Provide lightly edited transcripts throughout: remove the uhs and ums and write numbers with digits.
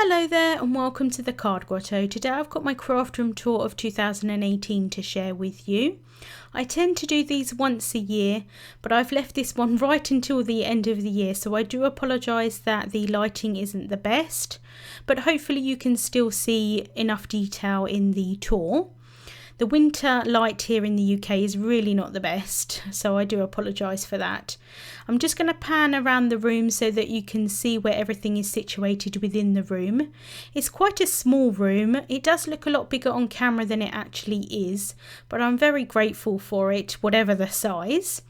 Hello there and welcome to the Card Grotto. Today I've got my craft room tour of 2018 to share with you. I tend to do these once a year, but I've left this one right until the end of the year, so I do apologise that the lighting isn't the best, but hopefully you can still see enough detail in the tour. The winter light here in the UK is really not the best, so I do apologise for that. I'm just going to pan around the room so that you can see where everything is situated within the room. It's quite a small room. It does look a lot bigger on camera than it actually is, but I'm very grateful for it, whatever the size.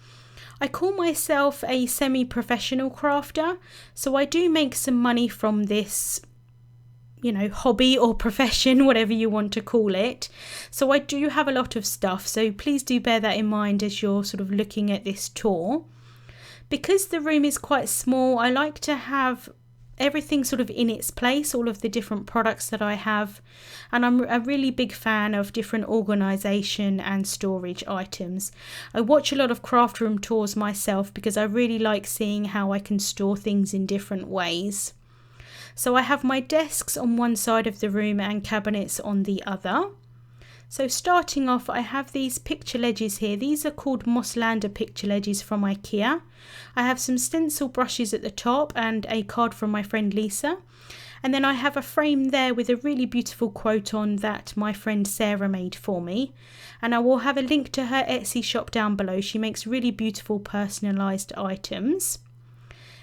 I call myself a semi-professional crafter, so I do make some money from this, hobby or profession, whatever you want to call it. So I do have a lot of stuff, so please do bear that in mind as you're sort of looking at this tour. Because the room is quite small, I like to have everything sort of in its place, all of the different products that I have, and I'm a really big fan of different organisation and storage items. I watch a lot of craft room tours myself because I really like seeing how I can store things in different ways. So I have my desks on one side of the room and cabinets on the other. So starting off, I have these picture ledges here. These are called MOSSLANDA picture ledges from Ikea. I have some stencil brushes at the top and a card from my friend Lisa. And then I have a frame there with a really beautiful quote on that my friend Sarah made for me. And I will have a link to her Etsy shop down below. She makes really beautiful personalised items.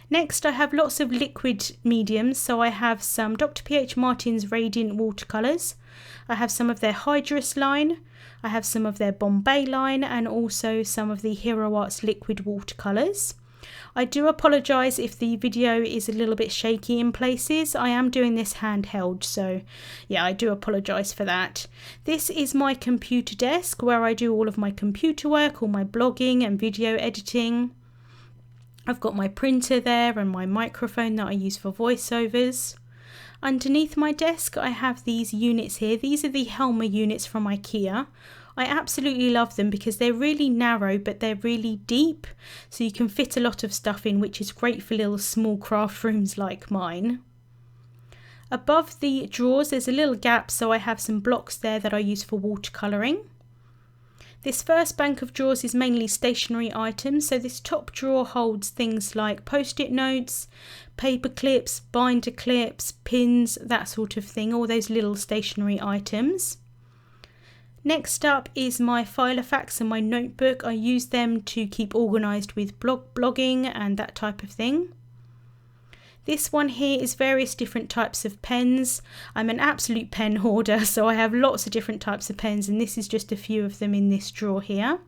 Next, I have lots of liquid mediums, so I have some Dr. P.H. Martin's Radiant watercolours, I have some of their Hydrus line, I have some of their Bombay line, and also some of the Hero Arts liquid watercolours. I do apologise if the video is a little bit shaky in places. I am doing this handheld, so yeah, I do apologise for that. This is my computer desk where I do all of my computer work, all my blogging and video editing. I've got my printer there and my microphone that I use for voiceovers. Underneath my desk I have these units here. These are the HELMER units from Ikea. I absolutely love them because they're really narrow but they're really deep, so you can fit a lot of stuff in, which is great for little small craft rooms like mine. Above the drawers there's a little gap, so I have some blocks there that I use for watercolouring. This first bank of drawers is mainly stationery items, so this top drawer holds things like post-it notes, paper clips, binder clips, pins, that sort of thing, all those little stationery items. Next up is my Filofax and my notebook. I use them to keep organised with blogging and that type of thing. This one here is various different types of pens. I'm an absolute pen hoarder, so I have lots of different types of pens, and this is just a few of them in this drawer here.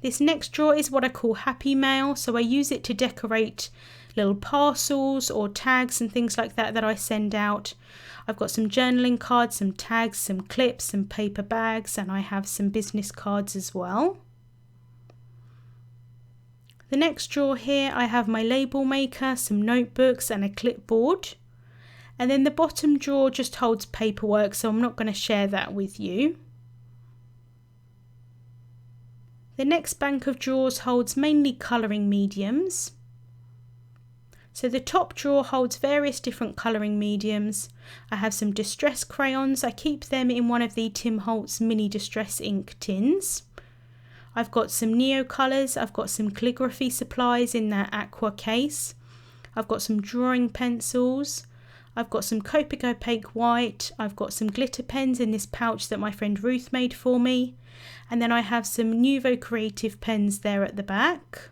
This next drawer is what I call Happy Mail, so I use it to decorate little parcels or tags and things like that I send out. I've got some journaling cards, some tags, some clips, some paper bags, and I have some business cards as well. The next drawer here I have my label maker, some notebooks and a clipboard. And then the bottom drawer just holds paperwork, so I'm not going to share that with you. The next bank of drawers holds mainly colouring mediums. So the top drawer holds various different colouring mediums. I have some distress crayons. I keep them in one of the Tim Holtz mini distress ink tins. I've got some Neo colours, I've got some calligraphy supplies in that aqua case, I've got some drawing pencils, I've got some Copic opaque white, I've got some glitter pens in this pouch that my friend Ruth made for me, and then I have some Nuvo Creative pens there at the back.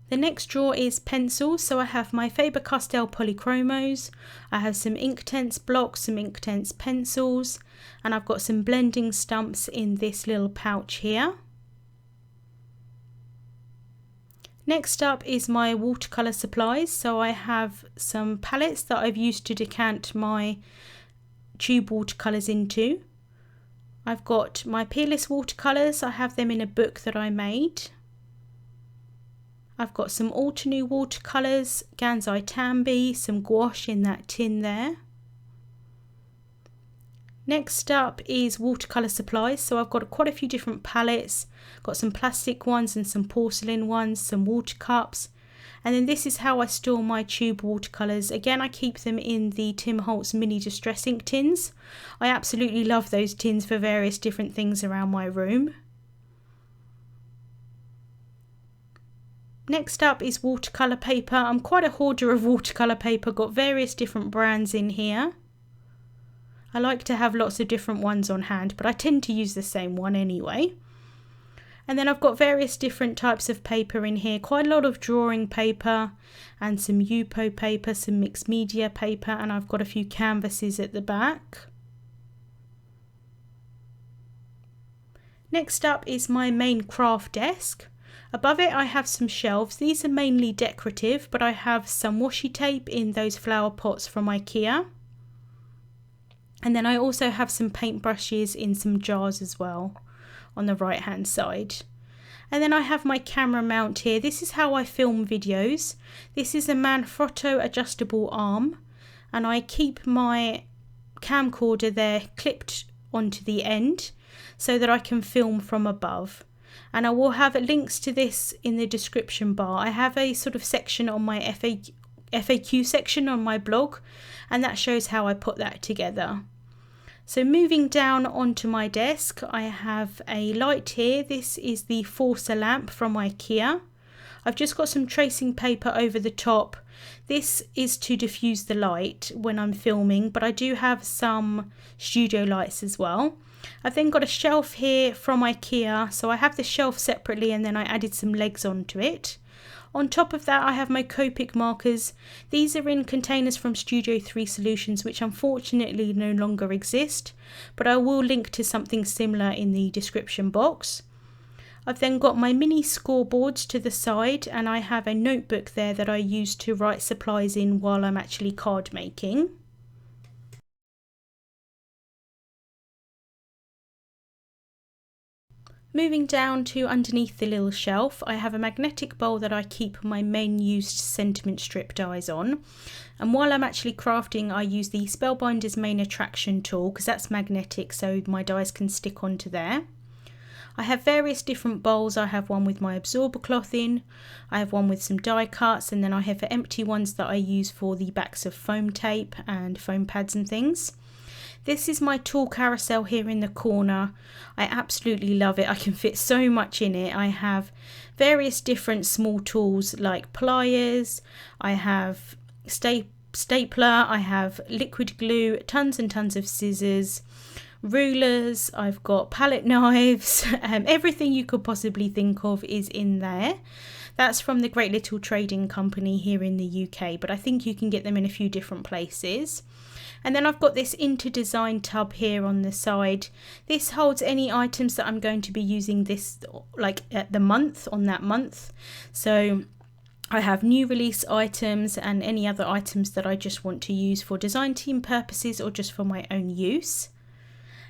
The next drawer is pencils, so I have my Faber-Castell Polychromos, I have some Inktense blocks, some Inktense pencils, and I've got some blending stumps in this little pouch here. Next up is my watercolour supplies, so I have some palettes that I've used to decant my tube watercolours into. I've got my peerless watercolours, I have them in a book that I made. I've got some Altenew watercolours, Gansai Tambi, some gouache in that tin there. Next up is watercolour supplies, so I've got quite a few different palettes, got some plastic ones and some porcelain ones, some water cups, And then this is how I store my tube watercolours. Again, I keep them in the Tim Holtz mini distress ink tins. I absolutely love those tins for various different things around my room. Next up is watercolour paper. I'm quite a hoarder of watercolour paper, got various different brands in here. I like to have lots of different ones on hand, but I tend to use the same one anyway. And then I've got various different types of paper in here, quite a lot of drawing paper and some Yupo paper, some mixed media paper, and I've got a few canvases at the back. Next up is my main craft desk. Above it I have some shelves. These are mainly decorative, but I have some washi tape in those flower pots from Ikea. And then I also have some paintbrushes in some jars as well on the right hand side. And then I have my camera mount here. This is how I film videos. This is a Manfrotto adjustable arm, and I keep my camcorder there clipped onto the end so that I can film from above. And I will have links to this in the description bar. I have a sort of section on my FAQ section on my blog, and that shows how I put that together. So moving down onto my desk, I have a light here. This is the Forsa lamp from Ikea. I've just got some tracing paper over the top. This is to diffuse the light when I'm filming, but I do have some studio lights as well. I've then got a shelf here from Ikea, so I have the shelf separately and then I added some legs onto it. On top of that I have my Copic markers. These are in containers from Studio 3 Solutions, which unfortunately no longer exist, but I will link to something similar in the description box. I've then got my mini scoreboards to the side, and I have a notebook there that I use to write supplies in while I'm actually card making. Moving down to underneath the little shelf, I have a magnetic bowl that I keep my main used sentiment strip dies on. And while I'm actually crafting, I use the Spellbinder's main attraction tool because that's magnetic, so my dies can stick onto there. I have various different bowls. I have one with my absorber cloth in, I have one with some die cuts, and then I have empty ones that I use for the backs of foam tape and foam pads and things. This is my tool carousel here in the corner. I absolutely love it. I can fit so much in it. I have various different small tools like pliers, I have stapler, I have liquid glue, tons and tons of scissors, rulers, I've got palette knives, everything you could possibly think of is in there. That's from the Great Little Trading Company here in the UK, but I think you can get them in a few different places. And then I've got this InterDesign tub here on the side. This holds any items that I'm going to be using this like at the month, on that month. So I have new release items and any other items that I just want to use for design team purposes or just for my own use.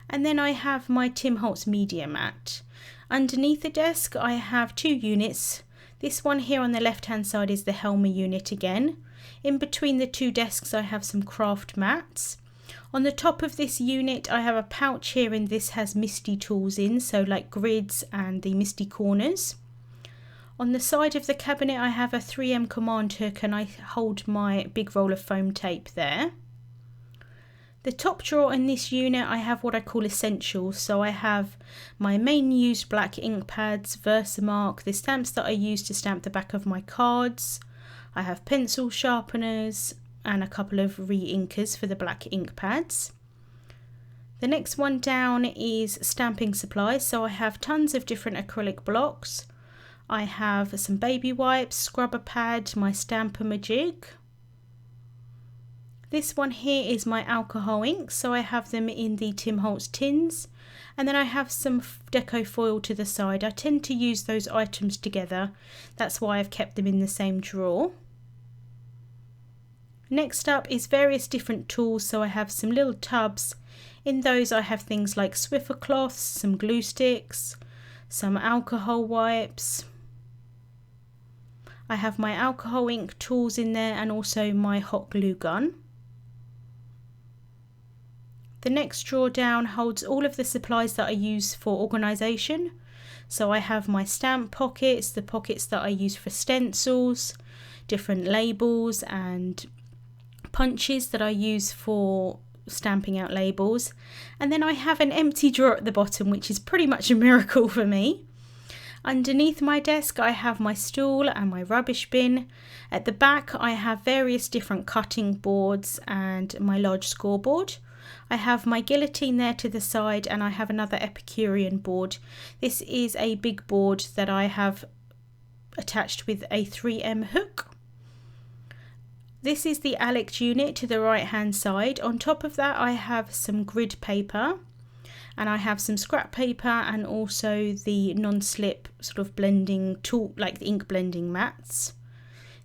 And then I have my Tim Holtz media mat. Underneath the desk I have two units. This one here on the left hand side is the HELMER unit again. In between the two desks I have some craft mats. On the top of this unit I have a pouch here, and this has MISTI tools in, so like grids and the MISTI corners. On the side of the cabinet I have a 3M command hook, and I hold my big roll of foam tape there. The top drawer in this unit I have what I call essentials, so I have my main used black ink pads, Versamark, the stamps that I use to stamp the back of my cards. I have pencil sharpeners and a couple of re-inkers for the black ink pads. The next one down is stamping supplies, so I have tons of different acrylic blocks. I have some baby wipes, scrubber pad, my stamper majig. This one here is my alcohol ink, so I have them in the Tim Holtz tins. And then I have some deco foil to the side. I tend to use those items together. That's why I've kept them in the same drawer. Next up is various different tools, so I have some little tubs. In those I have things like Swiffer cloths, some glue sticks, some alcohol wipes. I have my alcohol ink tools in there and also my hot glue gun. The next drawer down holds all of the supplies that I use for organisation. So I have my stamp pockets, the pockets that I use for stencils, different labels and punches that I use for stamping out labels. And then I have an empty drawer at the bottom, which is pretty much a miracle for me. Underneath my desk I have my stool and my rubbish bin. At the back I have various different cutting boards and my large scoreboard. I have my guillotine there to the side, and I have another Epicurean board. This is a big board that I have attached with a 3M hook. This is the Alex unit to the right hand side. On top of that I have some grid paper, and I have some scrap paper and also the non-slip sort of blending tool, like the ink blending mats.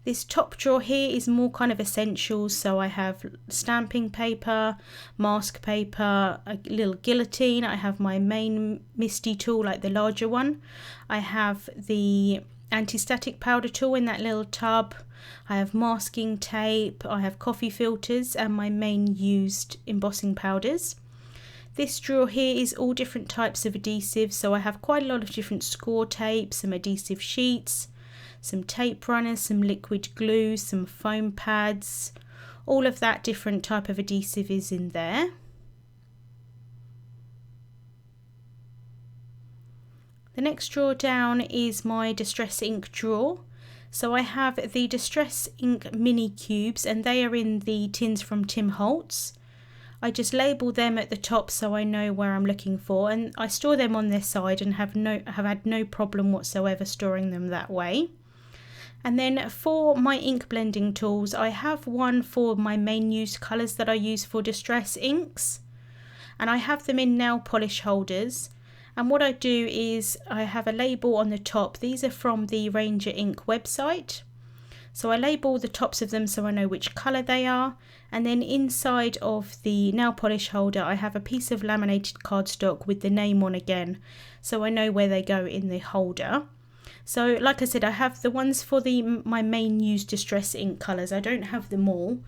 This top drawer here is more kind of essentials, so I have stamping paper, mask paper, a little guillotine, I have my main misty tool, like the larger one, I have the anti-static powder tool in that little tub, I have masking tape, I have coffee filters and my main used embossing powders. This drawer here is all different types of adhesives, so I have quite a lot of different score tape, some adhesive sheets, some tape runners, some liquid glue, some foam pads, all of that different type of adhesive is in there. The next drawer down is my Distress ink drawer. So I have the Distress ink mini cubes, and they are in the tins from Tim Holtz. I just label them at the top so I know where I'm looking for, and I store them on their side and have had no problem whatsoever storing them that way. And then for my ink blending tools, I have one for my main used colours that I use for Distress inks, and I have them in nail polish holders. And what I do is I have a label on the top. These are from the Ranger Ink website. So I label the tops of them so I know which colour they are. And then inside of the nail polish holder I have a piece of laminated cardstock with the name on again, so I know where they go in the holder. So like I said, I have the ones for my main used Distress ink colours. I don't have them all.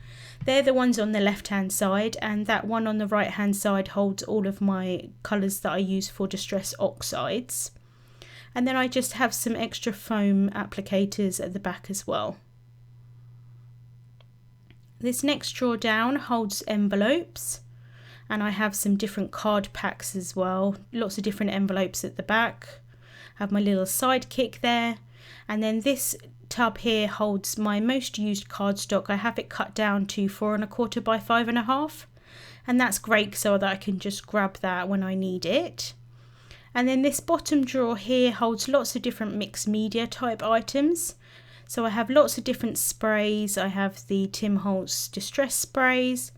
They're the ones on the left hand side, and that one on the right hand side holds all of my colours that I use for Distress oxides. And then I just have some extra foam applicators at the back as well. This next drawer down holds envelopes, and I have some different card packs as well. Lots of different envelopes at the back. I have my little sidekick there, and then this tub here holds my most used cardstock. I have it cut down to 4 1/4 by 5 1/2, and that's great so that I can just grab that when I need it. And then this bottom drawer here holds lots of different mixed media type items. So I have lots of different sprays. I have the Tim Holtz Distress sprays,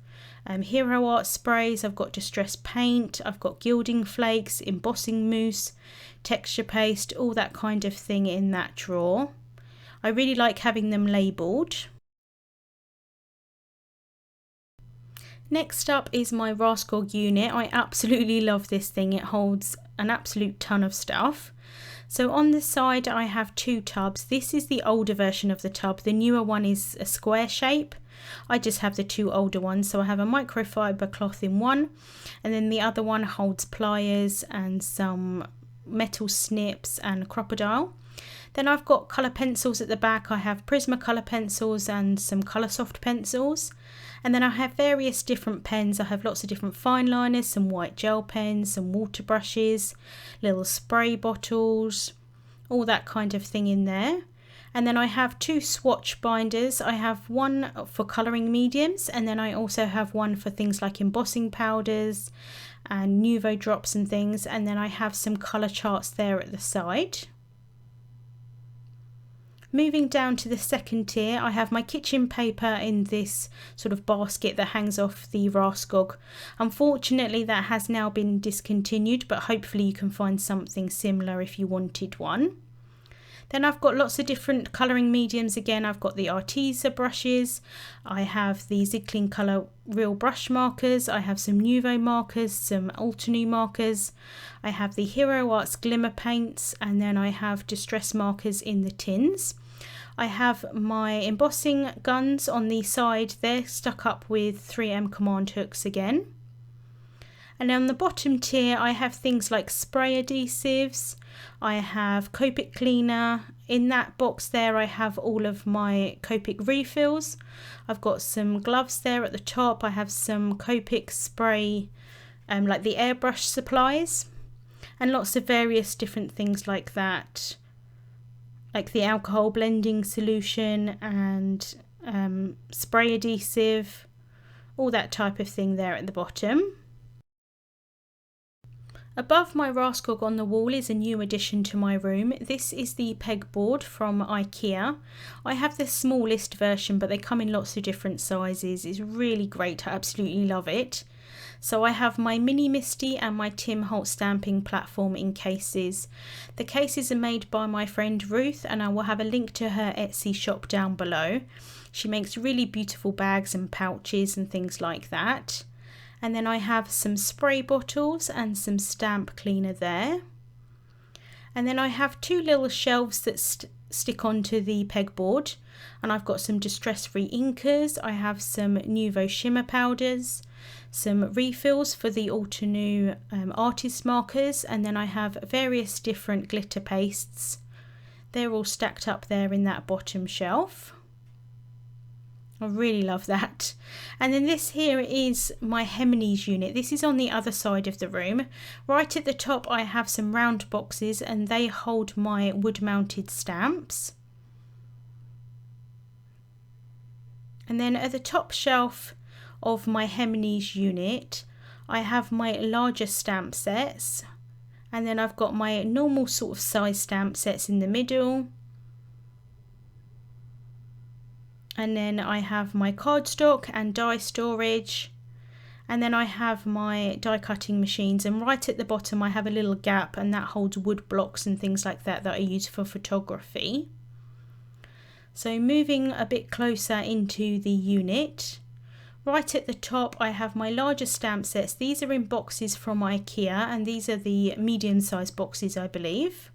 Hero Art sprays, I've got Distress paint, I've got gilding flakes, embossing mousse, texture paste, all that kind of thing in that drawer. I really like having them labelled. Next up is my Raskog unit. I absolutely love this thing. It holds an absolute ton of stuff. So on the side I have 2 tubs. This is the older version of the tub. The newer one is a square shape. I just have the 2 older ones. So I have a microfiber cloth in one, and then the other one holds pliers and some metal snips and crocodile. Then I've got colour pencils at the back. I have Prismacolor pencils and some Coloursoft pencils. And then I have various different pens. I have lots of different fine liners, some white gel pens, some water brushes, little spray bottles, all that kind of thing in there. And then I have 2 swatch binders. I have one for colouring mediums, and then I also have one for things like embossing powders and Nuvo drops and things. And then I have some colour charts there at the side. Moving down to the second tier, I have my kitchen paper in this sort of basket that hangs off the Raskog. Unfortunately that has now been discontinued, but hopefully you can find something similar if you wanted one. Then I've got lots of different colouring mediums again. I've got the Arteza brushes, I have the Zicklin Colour Real brush markers, I have some Nuvo markers, some Altenew markers, I have the Hero Arts glimmer paints, and then I have Distress markers in the tins. I have my embossing guns on the side there, stuck up with 3M command hooks again. And on the bottom tier I have things like spray adhesives, I have Copic cleaner. In that box there I have all of my Copic refills. I've got some gloves there at the top. I have some Copic spray, like the airbrush supplies, and lots of various different things like that, like the alcohol blending solution and spray adhesive, all that type of thing there at the bottom. Above my Raskog on the wall is a new addition to my room. This is the Pegboard from Ikea. I have the smallest version, but they come in lots of different sizes. It's really great, I absolutely love it. So I have my Mini Misty and my Tim Holtz stamping platform in cases. The cases are made by my friend Ruth, and I will have a link to her Etsy shop down below. She makes really beautiful bags and pouches and things like that. And then I have some spray bottles and some stamp cleaner there. And then I have two little shelves that stick onto the pegboard, and I've got some distress-free inkers. I have some Nuvo shimmer powders, some refills for the Altenew artist markers, and then I have various different glitter pastes. They're all stacked up there in that bottom shelf. I really love that. And then this here is my HELMER unit. This is on the other side of the room. Right at the top I have some round boxes, and they hold my wood mounted stamps. And then at the top shelf of my HELMER unit I have my larger stamp sets, and then I've got my normal sort of size stamp sets in the middle. And then I have my cardstock and die storage, and then I have my die cutting machines, and right at the bottom I have a little gap, and that holds wood blocks and things like that that I use for photography. So moving a bit closer into the unit, right at the top I have my larger stamp sets. These are in boxes from Ikea, and these are the medium-sized boxes, I believe.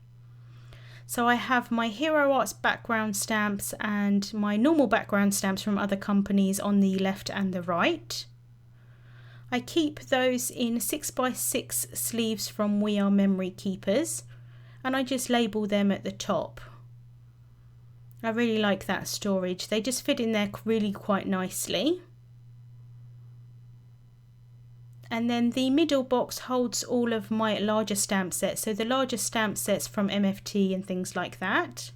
So I have my Hero Arts background stamps and my normal background stamps from other companies on the left and the right. I keep those in 6x6 sleeves from We Are Memory Keepers, and I just label them at the top. I really like that storage. They just fit in there really quite nicely. And then the middle box holds all of my larger stamp sets, so the larger stamp sets from MFT and things like that.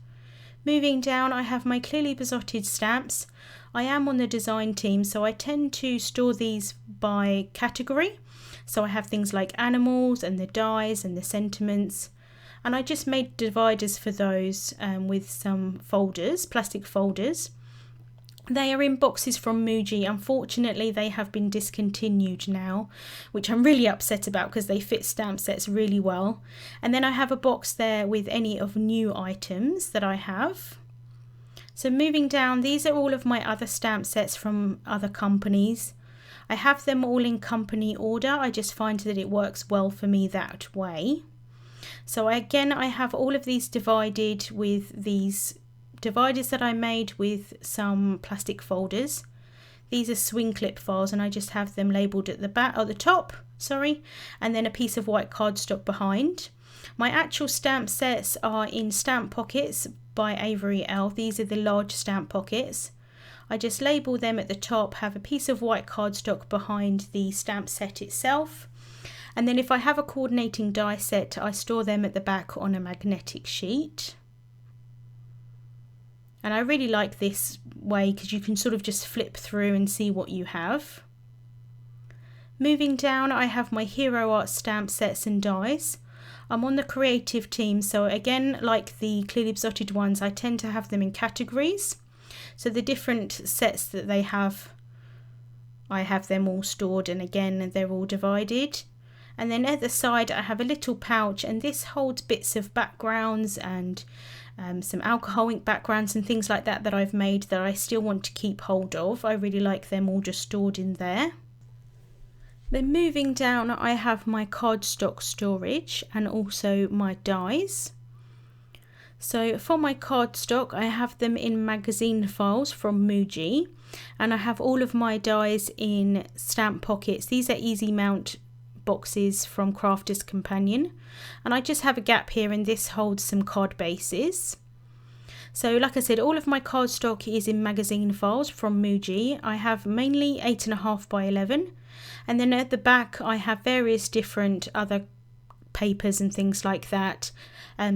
Moving down I have my clearly besotted stamps. I am on the design team, so I tend to store these by category. So I have things like animals and the dies and the sentiments, and I just made dividers for those with some folders, plastic folders. They are in boxes from Muji. Unfortunately they have been discontinued now, which I'm really upset about because they fit stamp sets really well. And then I have a box there with any of new items that I have. So moving down, these are all of my other stamp sets from other companies. I have them all in company order. I just find that it works well for me that way. So again I have all of these divided with these dividers that I made with some plastic folders. These are swing clip files, and I just have them labelled at the back, at the top, sorry, and then a piece of white cardstock behind. My actual stamp sets are in Stamp Pockets by Avery L. These are the large stamp pockets. I just label them at the top, have a piece of white cardstock behind the stamp set itself, and then if I have a coordinating die set I store them at the back on a magnetic sheet. And I really like this way because you can sort of just flip through and see what you have. Moving down I have my Hero Art stamp sets and dies. I'm on the creative team, so again like the clearly besotted ones I tend to have them in categories. So the different sets that they have, I have them all stored, and again they're all divided. And then at the side I have a little pouch, and this holds bits of backgrounds and some alcohol ink backgrounds and things like that that I've made that I still want to keep hold of. I really like them all just stored in there. Then moving down I have my cardstock storage and also my dies. So for my cardstock I have them in magazine files from Muji, and I have all of my dies in Stamp Pockets. These are easy mount boxes from Crafter's Companion, and I just have a gap here, and this holds some card bases. So like I said, all of my cardstock is in magazine files from Muji. I have mainly 8.5 by 11, and then at the back I have various different other papers and things like that,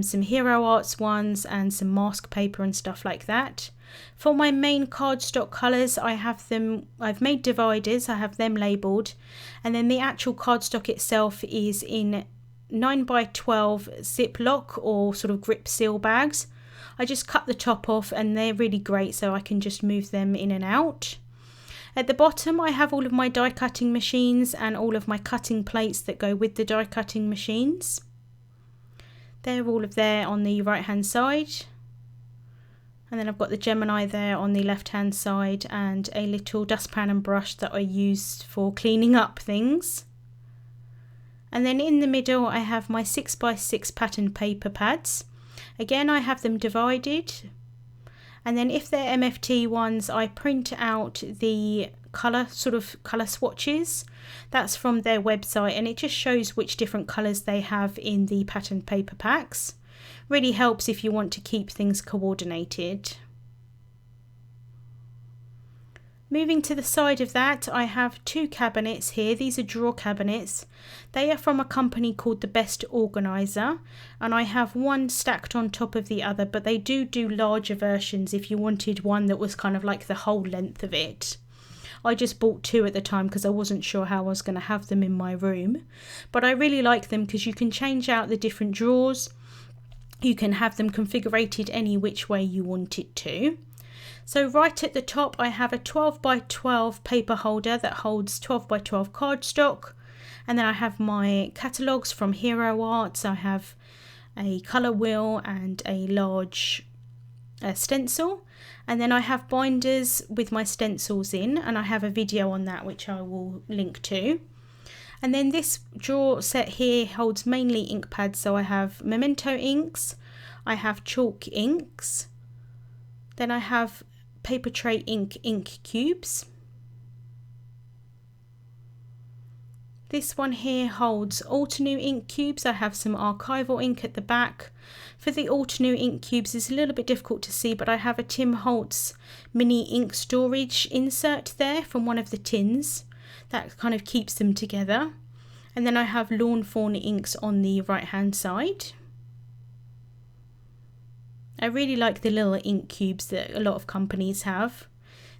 some Hero Arts ones and some mask paper and stuff like that. For my main cardstock colours, I've made dividers, I have them labelled, and then the actual cardstock itself is in 9 by 12 Ziploc or sort of grip seal bags. I just cut the top off and they're really great, so I can just move them in and out. At the bottom I have all of my die cutting machines and all of my cutting plates that go with the die cutting machines. They're all of there on the right hand side. And then I've got the Gemini there on the left hand side, and a little dustpan and brush that I used for cleaning up things. And then in the middle I have my 6x6 pattern paper pads. Again, I have them divided, and then if they're MFT ones, I print out the colour swatches. That's from their website, and it just shows which different colours they have in the pattern paper packs. Really helps if you want to keep things coordinated. Moving to the side of that, I have two cabinets here. These are drawer cabinets. They are from a company called the Best Organiser, and I have one stacked on top of the other, but they do larger versions if you wanted one that was kind of like the whole length of it. I just bought two at the time because I wasn't sure how I was going to have them in my room, but I really like them because you can change out the different drawers. You can have them configured any which way you want it to. So right at the top I have a 12 by 12 paper holder that holds 12 by 12 cardstock, and then I have my catalogues from Hero Arts. I have a colour wheel and a large stencil, and then I have binders with my stencils in, and I have a video on that which I will link to. And then this drawer set here holds mainly ink pads, so I have Memento inks, I have chalk inks, then I have paper tray ink cubes. This one here holds Altenew ink cubes. I have some archival ink at the back. For the Altenew ink cubes, it's a little bit difficult to see, but I have a Tim Holtz mini ink storage insert there from one of the tins. That kind of keeps them together. And then I have Lawn Fawn inks on the right hand side. I really like the little ink cubes that a lot of companies have.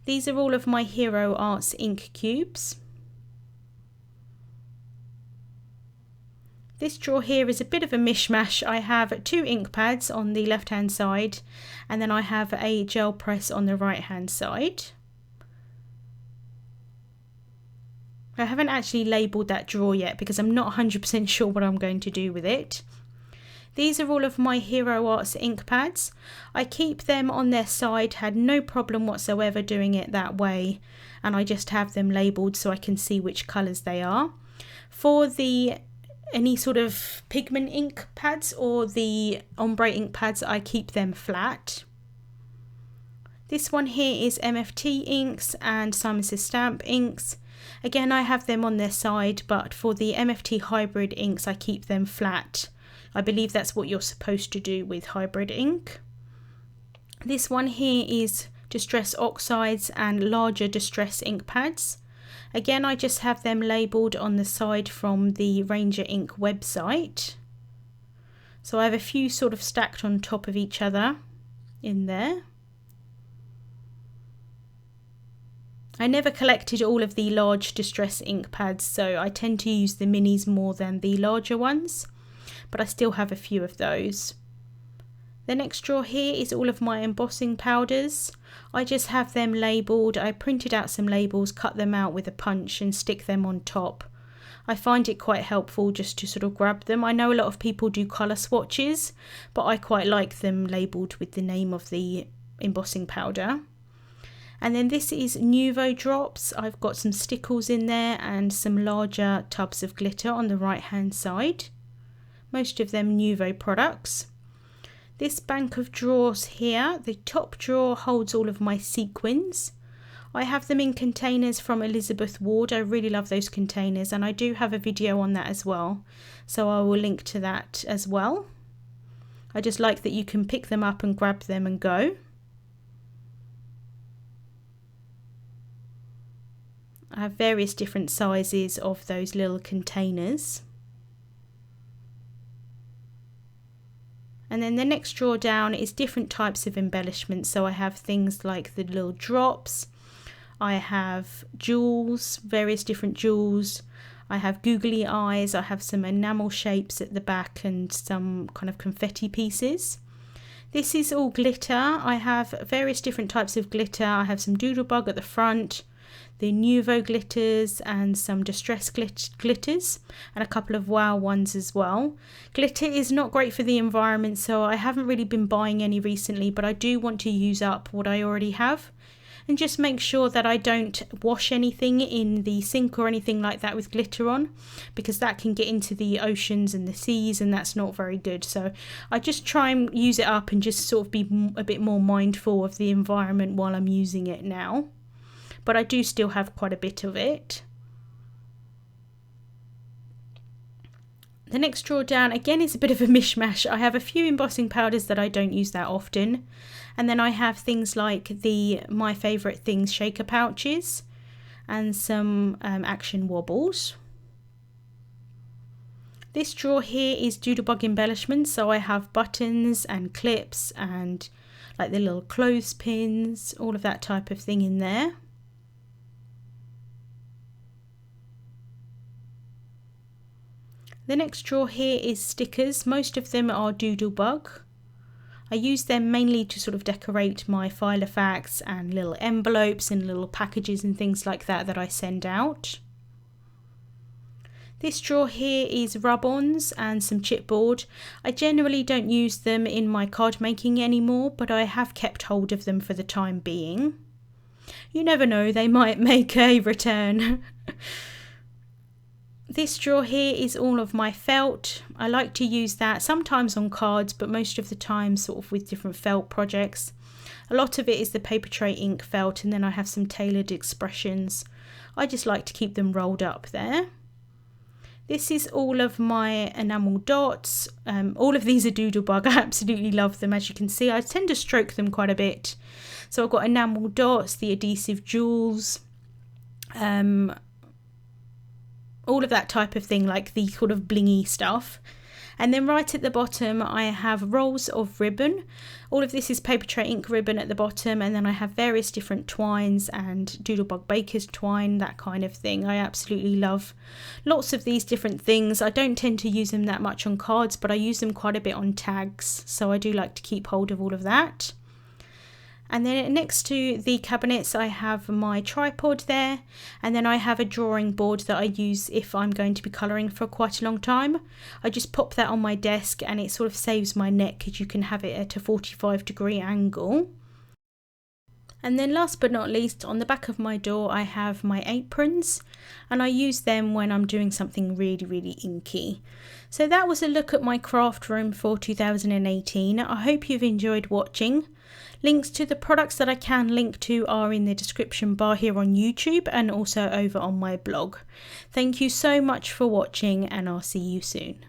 These are all of my Hero Arts ink cubes. This drawer here is a bit of a mishmash. I have two ink pads on the left hand side, and then I have a gel press on the right hand side. I haven't actually labelled that drawer yet because I'm not 100% sure what I'm going to do with it. These are all of my Hero Arts ink pads. I keep them on their side, had no problem whatsoever doing it that way, and I just have them labelled so I can see which colours they are. For any sort of pigment ink pads or the ombre ink pads, I keep them flat. This one here is MFT inks and Simon Says Stamp inks. Again, I have them on their side, but for the MFT hybrid inks I keep them flat. I believe that's what you're supposed to do with hybrid ink. This one here is Distress Oxides and larger Distress ink pads. Again, I just have them labelled on the side from the Ranger Ink website. So I have a few sort of stacked on top of each other in there. I never collected all of the large Distress ink pads, so I tend to use the minis more than the larger ones, but I still have a few of those. The next drawer here is all of my embossing powders. I just have them labelled. I printed out some labels, cut them out with a punch and stick them on top. I find it quite helpful just to sort of grab them. I know a lot of people do colour swatches, but I quite like them labelled with the name of the embossing powder. And then this is Nuvo drops. I've got some stickles in there and some larger tubs of glitter on the right hand side. Most of them Nuvo products. This bank of drawers here, the top drawer holds all of my sequins. I have them in containers from Elizabeth Ward. I really love those containers, and I do have a video on that as well, so I will link to that as well. I just like that you can pick them up and grab them and go. I have various different sizes of those little containers. And then the next drawer down is different types of embellishments. So I have things like the little drops, I have jewels, various different jewels, I have googly eyes, I have some enamel shapes at the back and some kind of confetti pieces. This is all glitter. I have various different types of glitter. I have some Doodlebug at the front, the Nouveau glitters and some Distress glitters, and a couple of Wow ones as well. Glitter is not great for the environment, so I haven't really been buying any recently, but I do want to use up what I already have and just make sure that I don't wash anything in the sink or anything like that with glitter on, because that can get into the oceans and the seas and that's not very good. So I just try and use it up and just sort of be a bit more mindful of the environment while I'm using it now. But I do still have quite a bit of it. The next drawer down again is a bit of a mishmash. I have a few embossing powders that I don't use that often, and then I have things like the My Favourite Things shaker pouches and some action wobbles. This drawer here is Doodlebug embellishments, so I have buttons and clips and like the little clothespins, all of that type of thing in there. The next drawer here is stickers. Most of them are Doodlebug. I use them mainly to sort of decorate my Filofax and little envelopes and little packages and things like that I send out. This drawer here is rub-ons and some chipboard. I generally don't use them in my card making anymore, but I have kept hold of them for the time being. You never know, they might make a return. This drawer here is all of my felt. I like to use that sometimes on cards, but most of the time sort of with different felt projects. A lot of it is the paper tray ink felt, and then I have some tailored expressions. I just like to keep them rolled up there. This is all of my enamel dots. All of these are Doodlebug. I absolutely love them. As you can see, I tend to stroke them quite a bit. So I've got enamel dots, the adhesive jewels, all of that type of thing, like the sort of blingy stuff. And then right at the bottom I have rolls of ribbon. All of this is paper tray ink ribbon at the bottom, and then I have various different twines and Doodlebug Baker's twine, that kind of thing. I absolutely love lots of these different things. I don't tend to use them that much on cards, but I use them quite a bit on tags, so I do like to keep hold of all of that. And then next to the cabinets I have my tripod there, and then I have a drawing board that I use if I'm going to be colouring for quite a long time. I just pop that on my desk and it sort of saves my neck because you can have it at a 45-degree angle. And then last but not least, on the back of my door I have my aprons, and I use them when I'm doing something really inky. So that was a look at my craft room for 2018. I hope you've enjoyed watching. Links to the products that I can link to are in the description bar here on YouTube and also over on my blog. Thank you so much for watching, and I'll see you soon.